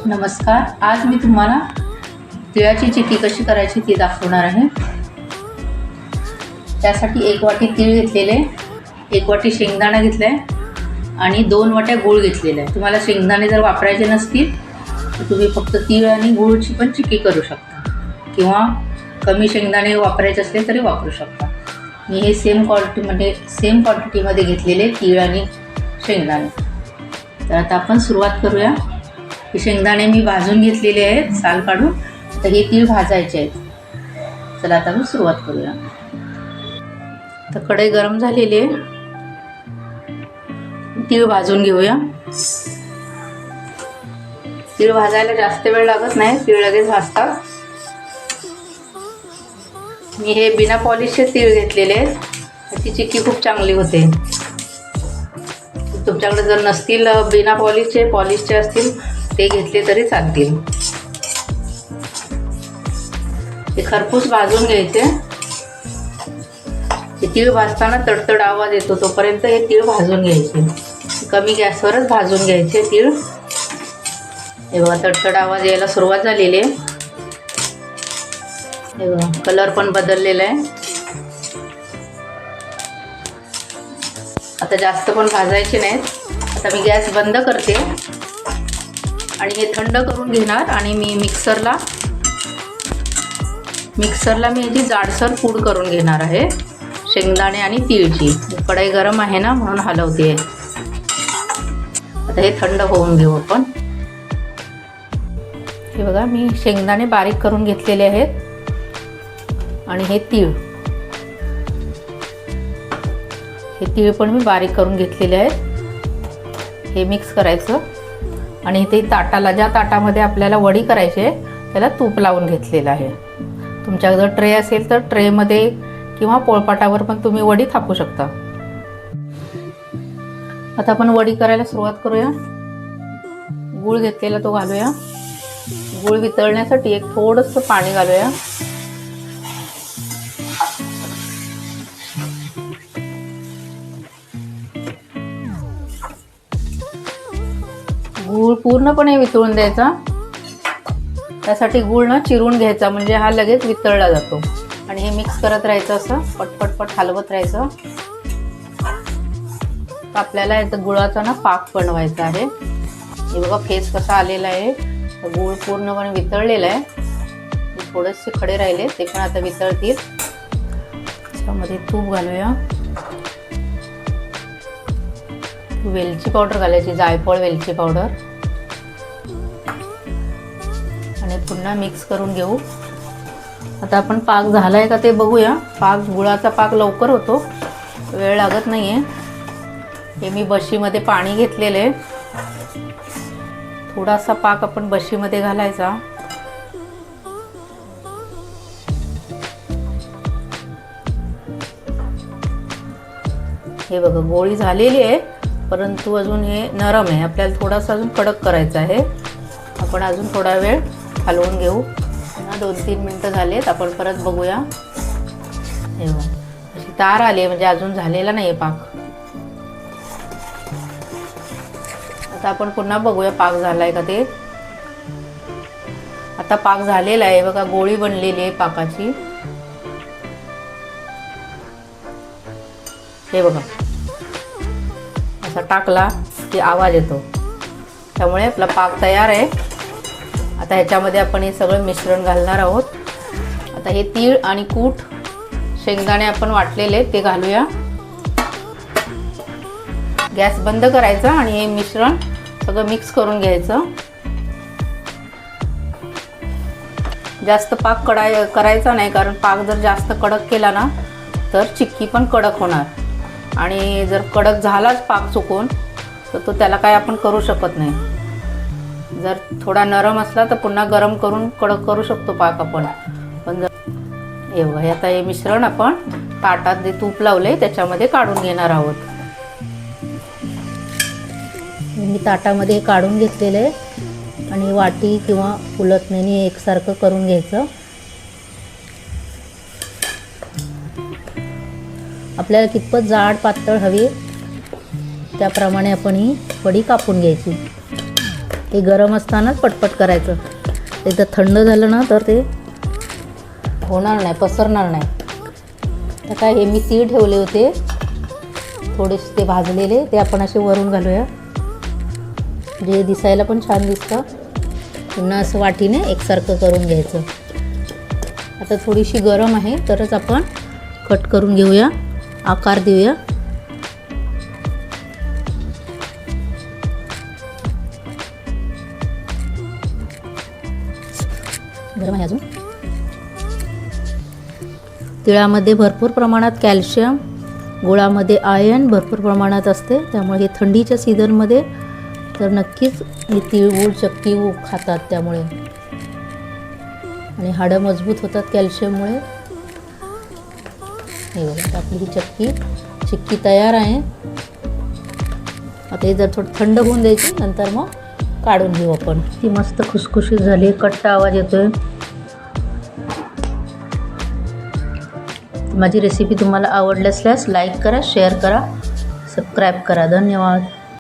नमस्कार. आज मी तुम्हाला तिळाची चिक्की कशी करायची ती दाखवणार आहे. त्यासाठी 1 वाटी तीळ घेतलेले, 1 वाटी शेंगदाणा घेतलाय आणि 2 वाट्या गूळ घेतलेला आहे. तुम्हाला शेंगदाणे जर वापरायचे नसतील तर तुम्ही फक्त तीळ आणि गूळची पण चिक्की करू शकता किंवा कमी शेंगदाणे वापरायचे असले तरी वापरू शकता. मी हे सेम क्वांटिटीमध्ये घेतलेले तीळ आणि शेंगदाणे. तर आता आपण सुरुवात करूया. हे शेंगदाणे मी भाजून घेतलेले आहेत साल काढून. तर हे तीळ भाजायचे आहेत. चला आता आपण सुरुवात करूया. तर कढई गरम झालेली आहे. तीळ भाजून घेऊया. तीळ भाजायला जास्त वेळ लागत नाही, तीळ लगेच भाजतात. मी हे बिना पॉलिशचे तीळ घेतलेले आहेत. त्याची चिक्की खूप चांगली होते. तुमच्याकडे जर नसतील बिना पॉलिशचे असतील ते घेतले तरी चालतील. ते खरपूस भाजून घ्यायचे. हे तीळ भाजताना तडतड आवाज येतो तोपर्यंत हे तीळ भाजून घ्यायचे. कमी गॅसवरच भाजून घ्यायचे तीळ. हे बघा तडतड आवाज यायला सुरुवात झालेली आहे. हे बघा कलर पण बदललेला आहे. आता जास्त पण भाजायचे नाहीत. आता मी गॅस बंद करते आणि हे थंड करून घेणार आणि मी मिक्सरला मी याची जाडसर पूड करून घेणार आहे शेंगदाणे आणि तीळची. कढई गरम आहे ना म्हणून हलवते. आता हे थंड होऊन घेऊ आपण. हे बघा मी शेंगदाणे बारीक करून घेतलेले आहेत आणि हे तीळ पण मी बारीक करून घेतलेले आहेत. हे मिक्स करायचं आणि इथे ज्या ताटामध्ये आपल्याला वडी करायची आहे त्याला तूप लावून घेतलेलं आहे. तुमच्याकडे जर ट्रे असेल तर ट्रेमध्ये किंवा पोळपाटावर पण तुम्ही वडी थापू शकता. आता आपण वडी करायला सुरुवात करूया. गूळ घेतलेला तो घालूया. गूळ वितळण्यासाठी एक थोडंसं पाणी घालूया. गूळ पूर्णपणे वितळून द्यायचा. त्यासाठी गूळ ना चिरून घ्यायचा म्हणजे हा लगेच वितळला जातो. आणि हे मिक्स करत राहायचं, असं पटपट हलवत राहायचं. तर आपल्याला इथं गुळाचा ना पाक बनवायचा आहे. हे बघा फेस कसा आलेला आहे. गूळ पूर्णपणे वितळलेला आहे. थोडेसे खडे राहिले ते पण आता वितळतील. त्यामध्ये तूप घालूया. वेलची पावडर घालायची, जायफळ वेलची पावडर. आणि पुन्हा मिक्स करून घेऊ. आता आपण पाक झालाय का ते बघूया. गुळाचा पाक लवकर होतो, वेळ लागत नाहीये. हे मी बशीमध्ये पाणी घेतलेले. थोडासा पाक आपण बशीमध्ये घालायचा. हे बघा गोळी झालेली आहे परंतु अजून हे नरम आहे. आपल्याला थोडासा अजून कडक करायचा आहे. आपण अजून थोडा वेळ हलवून घेऊ. 2-3 मिनटं झालेत. आपण परत बघूया. हे बघा अशी तार आली आहे म्हणजे अजून झालेला नाही आहे पाक. आता आपण पुन्हा बघूया पाक झालाय का ते. आता पाक झालेला आहे बघा. गोळी बनलेली आहे पाकाची. हे बघा असा टाकला की आवाज येतो. त्यामुळे आपला पाक तयार आहे. आता ह्याच्यामध्ये आपण हे सगळं मिश्रण घालणार आहोत. आता हे तीळ आणि कूट शेंगदाणे आपण वाटलेले ते घालूया. गॅस बंद करायचा आणि हे मिश्रण सगळं मिक्स करून घ्यायचं. जास्त पाक करायचा नाही, कारण पाक जर जास्त कडक केला ना तर चिक्की पण कडक होणार. आणि जर कडक झालाच पाक चुकून तर तो त्याला काय आपण करू शकत नाही. जर थोडा नरम असला तर पुन्हा गरम करून कडक करू शकतो पाक आपण. पण जर हे आता हे मिश्रण आपण ताटात जे तूप लावले त्याच्यामध्ये काढून घेणार आहोत. मी ताटामध्ये काढून घेतलेले आणि वाटी किंवा उलटण्याने एकसारखं करून घ्यायचं. आपल्याला कितपत जाड पातळ हवी त्याप्रमाणे आपण ही वडी कापून घ्यायची. ते गरम असतानाच पटपट करायचं. एकदा थंड झालं ना तर ते होणार नाही, पसरणार नाही. तर काय हे मी तीळ ठेवले होते थोडेसे ते भाजलेले, ते आपण असे वरून घालूया, जे दिसायला पण छान दिसतं. पुन्हा असं वाटीने एकसारखं करून घ्यायचं. आता थोडीशी गरम आहे तरच आपण कट करून घेऊया, आकार देऊया. गरम आहे अजून. तिळामध्ये भरपूर प्रमाणात कॅल्शियम, गुळामध्ये आयर्न भरपूर प्रमाणात असते. त्यामुळे हे थंडीच्या सीझनमध्ये तर नक्कीच हे तिळगुळ चक्की खातात त्यामुळे, आणि हाडं मजबूत होतात कॅल्शियममुळे. हे बघा आपली ही चिक्की तयार आहे. आता हे जर थोडं थंड होऊन द्यायची, नंतर मग काढून घेऊ आपण. ती मस्त खुसखुशीत झाली, कट्टा आवाज येतोय. माझी रेसिपी तुम्हाला आवडली असल्यास लाईक करा, शेअर करा, सबस्क्राईब करा. धन्यवाद.